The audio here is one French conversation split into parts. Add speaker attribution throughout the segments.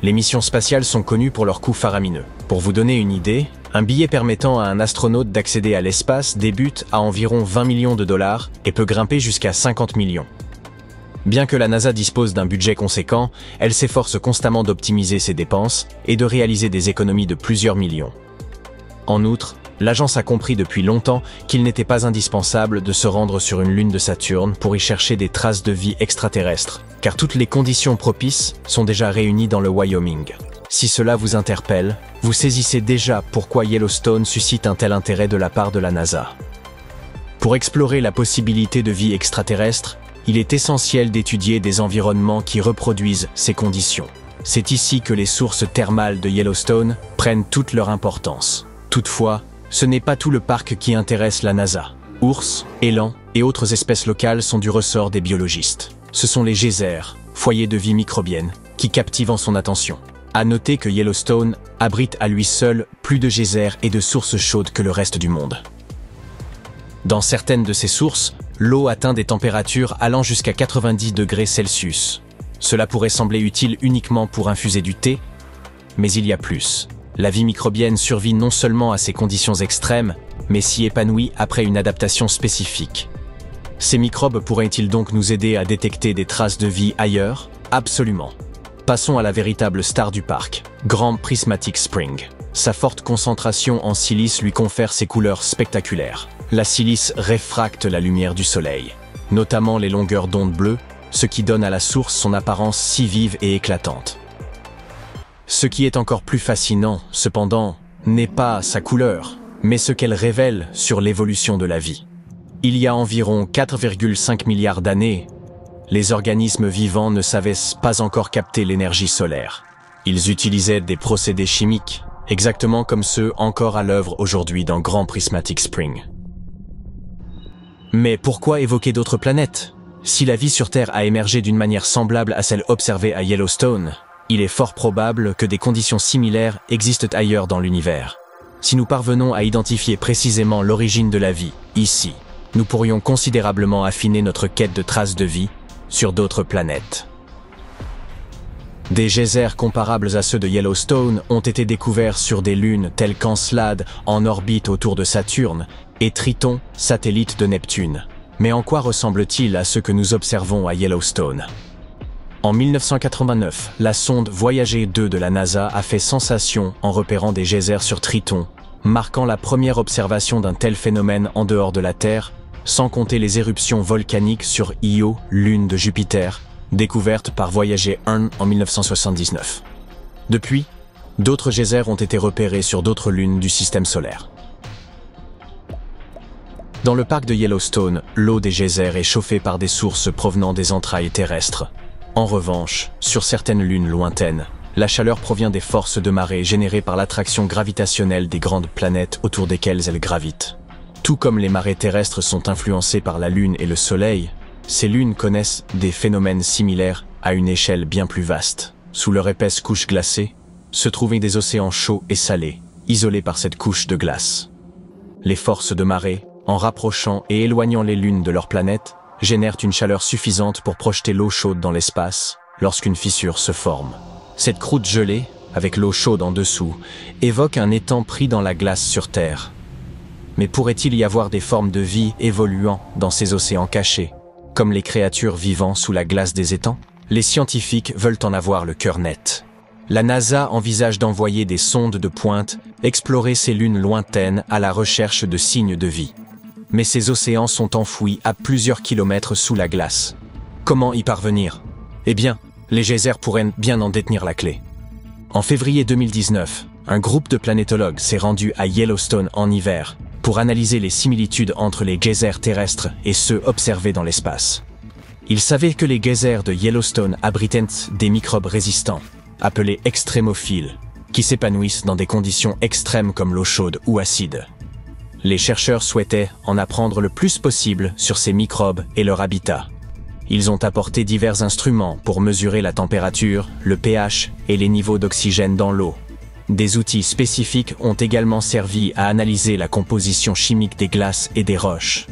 Speaker 1: Les missions spatiales sont connues pour leurs coûts faramineux. Pour vous donner une idée, un billet permettant à un astronaute d'accéder à l'espace débute à environ 20 millions de dollars et peut grimper jusqu'à 50 millions. Bien que la NASA dispose d'un budget conséquent, elle s'efforce constamment d'optimiser ses dépenses et de réaliser des économies de plusieurs millions. En outre, l'agence a compris depuis longtemps qu'il n'était pas indispensable de se rendre sur une lune de Saturne pour y chercher des traces de vie extraterrestre, car toutes les conditions propices sont déjà réunies dans le Wyoming. Si cela vous interpelle, vous saisissez déjà pourquoi Yellowstone suscite un tel intérêt de la part de la NASA. Pour explorer la possibilité de vie extraterrestre, il est essentiel d'étudier des environnements qui reproduisent ces conditions. C'est ici que les sources thermales de Yellowstone prennent toute leur importance. Toutefois, ce n'est pas tout le parc qui intéresse la NASA. Ours, élans et autres espèces locales sont du ressort des biologistes. Ce sont les geysers, foyers de vie microbienne, qui captivent son attention. À noter que Yellowstone abrite à lui seul plus de geysers et de sources chaudes que le reste du monde. Dans certaines de ces sources, l'eau atteint des températures allant jusqu'à 90 degrés Celsius. Cela pourrait sembler utile uniquement pour infuser du thé, mais il y a plus. La vie microbienne survit non seulement à ces conditions extrêmes, mais s'y épanouit après une adaptation spécifique. Ces microbes pourraient-ils donc nous aider à détecter des traces de vie ailleurs? Absolument. Passons à la véritable star du parc, Grand Prismatic Spring. Sa forte concentration en silice lui confère ses couleurs spectaculaires. La silice réfracte la lumière du soleil, notamment les longueurs d'onde bleues, ce qui donne à la source son apparence si vive et éclatante. Ce qui est encore plus fascinant, cependant, n'est pas sa couleur, mais ce qu'elle révèle sur l'évolution de la vie. Il y a environ 4,5 milliards d'années, les organismes vivants ne savaient pas encore capter l'énergie solaire. Ils utilisaient des procédés chimiques, exactement comme ceux encore à l'œuvre aujourd'hui dans Grand Prismatic Spring. Mais pourquoi évoquer d'autres planètes? Si la vie sur Terre a émergé d'une manière semblable à celle observée à Yellowstone, il est fort probable que des conditions similaires existent ailleurs dans l'univers. Si nous parvenons à identifier précisément l'origine de la vie, ici, nous pourrions considérablement affiner notre quête de traces de vie sur d'autres planètes. Des geysers comparables à ceux de Yellowstone ont été découverts sur des lunes telles qu'Encelade en orbite autour de Saturne et Triton, satellite de Neptune. Mais en quoi ressemble-t-il à ceux que nous observons à Yellowstone? En 1989, la sonde Voyager 2 de la NASA a fait sensation en repérant des geysers sur Triton, marquant la première observation d'un tel phénomène en dehors de la Terre, sans compter les éruptions volcaniques sur Io, lune de Jupiter, découverte par Voyager 1 en 1979. Depuis, d'autres geysers ont été repérés sur d'autres lunes du système solaire. Dans le parc de Yellowstone, l'eau des geysers est chauffée par des sources provenant des entrailles terrestres. En revanche, sur certaines lunes lointaines, la chaleur provient des forces de marée générées par l'attraction gravitationnelle des grandes planètes autour desquelles elles gravitent. Tout comme les marées terrestres sont influencées par la Lune et le Soleil, ces lunes connaissent des phénomènes similaires à une échelle bien plus vaste. Sous leur épaisse couche glacée, se trouvaient des océans chauds et salés, isolés par cette couche de glace. Les forces de marée, en rapprochant et éloignant les lunes de leur planète, génèrent une chaleur suffisante pour projeter l'eau chaude dans l'espace lorsqu'une fissure se forme. Cette croûte gelée, avec l'eau chaude en dessous, évoque un étang pris dans la glace sur Terre. Mais pourrait-il y avoir des formes de vie évoluant dans ces océans cachés, comme les créatures vivant sous la glace des étangs? Les scientifiques veulent en avoir le cœur net. La NASA envisage d'envoyer des sondes de pointe explorer ces lunes lointaines à la recherche de signes de vie. Mais ces océans sont enfouis à plusieurs kilomètres sous la glace. Comment y parvenir? Eh bien, les geysers pourraient bien en détenir la clé. En février 2019, un groupe de planétologues s'est rendu à Yellowstone en hiver pour analyser les similitudes entre les geysers terrestres et ceux observés dans l'espace. Ils savaient que les geysers de Yellowstone abritaient des microbes résistants, appelés extrémophiles, qui s'épanouissent dans des conditions extrêmes comme l'eau chaude ou acide. Les chercheurs souhaitaient en apprendre le plus possible sur ces microbes et leur habitat. Ils ont apporté divers instruments pour mesurer la température, le pH et les niveaux d'oxygène dans l'eau. Des outils spécifiques ont également servi à analyser la composition chimique des glaces et des roches,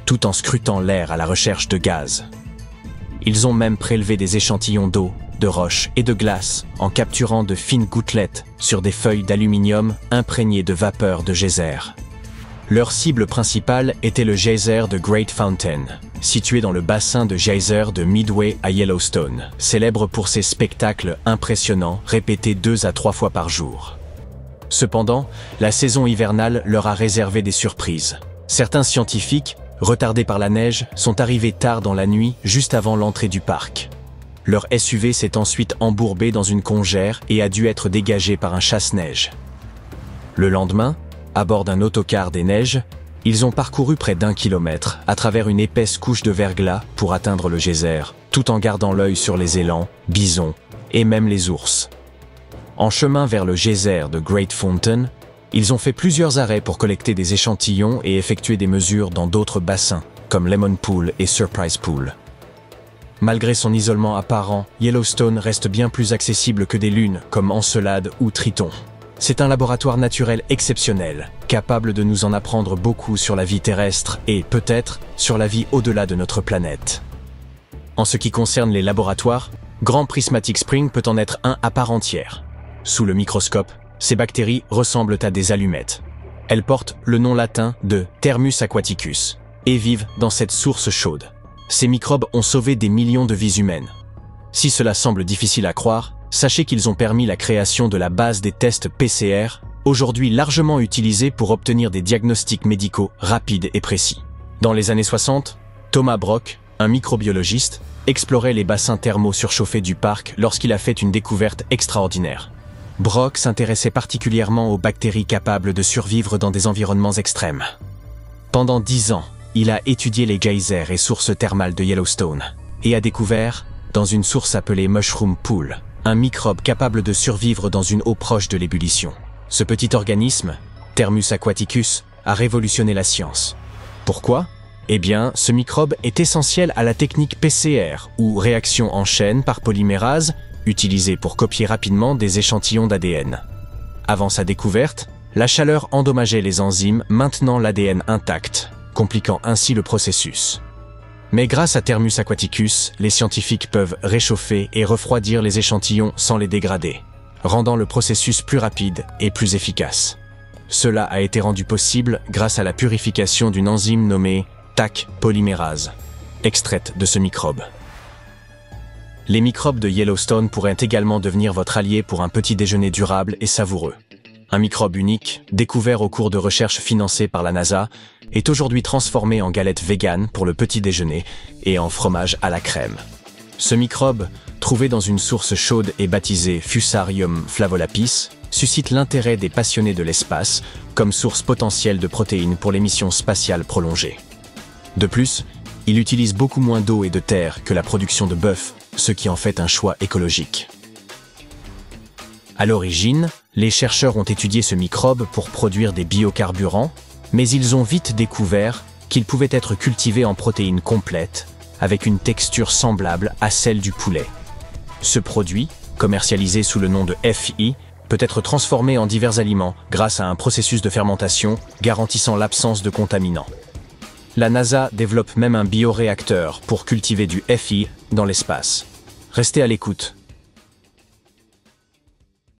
Speaker 1: tout en scrutant l'air à la recherche de gaz. Ils ont même prélevé des échantillons d'eau de roches et de glace en capturant de fines gouttelettes sur des feuilles d'aluminium imprégnées de vapeur de geyser. Leur cible principale était le geyser de Great Fountain, situé dans le bassin de geyser de Midway à Yellowstone, célèbre pour ses spectacles impressionnants répétés 2 à 3 fois par jour. Cependant, la saison hivernale leur a réservé des surprises. Certains scientifiques, retardés par la neige, sont arrivés tard dans la nuit, juste avant l'entrée du parc. Leur SUV s'est ensuite embourbé dans une congère et a dû être dégagé par un chasse-neige. Le lendemain, à bord d'un autocar des neiges, ils ont parcouru près d'1 kilomètre à travers une épaisse couche de verglas pour atteindre le geyser, tout en gardant l'œil sur les élans, bisons et même les ours. En chemin vers le geyser de Great Fountain, ils ont fait plusieurs arrêts pour collecter des échantillons et effectuer des mesures dans d'autres bassins, comme Lemon Pool et Surprise Pool. Malgré son isolement apparent, Yellowstone reste bien plus accessible que des lunes comme Encelade ou Triton. C'est un laboratoire naturel exceptionnel, capable de nous en apprendre beaucoup sur la vie terrestre et, peut-être, sur la vie au-delà de notre planète. En ce qui concerne les laboratoires, Grand Prismatic Spring peut en être un à part entière. Sous le microscope, ces bactéries ressemblent à des allumettes. Elles portent le nom latin de Thermus aquaticus et vivent dans cette source chaude. Ces microbes ont sauvé des millions de vies humaines. Si cela semble difficile à croire, sachez qu'ils ont permis la création de la base des tests PCR, aujourd'hui largement utilisés pour obtenir des diagnostics médicaux rapides et précis. Dans les années 60, Thomas Brock, un microbiologiste, explorait les bassins thermaux surchauffés du parc lorsqu'il a fait une découverte extraordinaire. Brock s'intéressait particulièrement aux bactéries capables de survivre dans des environnements extrêmes. Pendant 10 ans, il a étudié les geysers et sources thermales de Yellowstone et a découvert, dans une source appelée Mushroom Pool, un microbe capable de survivre dans une eau proche de l'ébullition. Ce petit organisme, Thermus aquaticus, a révolutionné la science. Pourquoi ? Eh bien, ce microbe est essentiel à la technique PCR, ou réaction en chaîne par polymérase, utilisée pour copier rapidement des échantillons d'ADN. Avant sa découverte, la chaleur endommageait les enzymes maintenant l'ADN intact, compliquant ainsi le processus. Mais grâce à Thermus aquaticus, les scientifiques peuvent réchauffer et refroidir les échantillons sans les dégrader, rendant le processus plus rapide et plus efficace. Cela a été rendu possible grâce à la purification d'une enzyme nommée Taq polymérase, extraite de ce microbe. Les microbes de Yellowstone pourraient également devenir votre allié pour un petit déjeuner durable et savoureux. Un microbe unique, découvert au cours de recherches financées par la NASA, est aujourd'hui transformé en galette végane pour le petit déjeuner et en fromage à la crème. Ce microbe, trouvé dans une source chaude et baptisé Fusarium flavolapis, suscite l'intérêt des passionnés de l'espace comme source potentielle de protéines pour les missions spatiales prolongées. De plus, il utilise beaucoup moins d'eau et de terre que la production de bœuf, ce qui en fait un choix écologique. À l'origine, les chercheurs ont étudié ce microbe pour produire des biocarburants, mais ils ont vite découvert qu'il pouvait être cultivé en protéines complètes, avec une texture semblable à celle du poulet. Ce produit, commercialisé sous le nom de FI, peut être transformé en divers aliments grâce à un processus de fermentation garantissant l'absence de contaminants. La NASA développe même un bioréacteur pour cultiver du FI dans l'espace. Restez à l'écoute.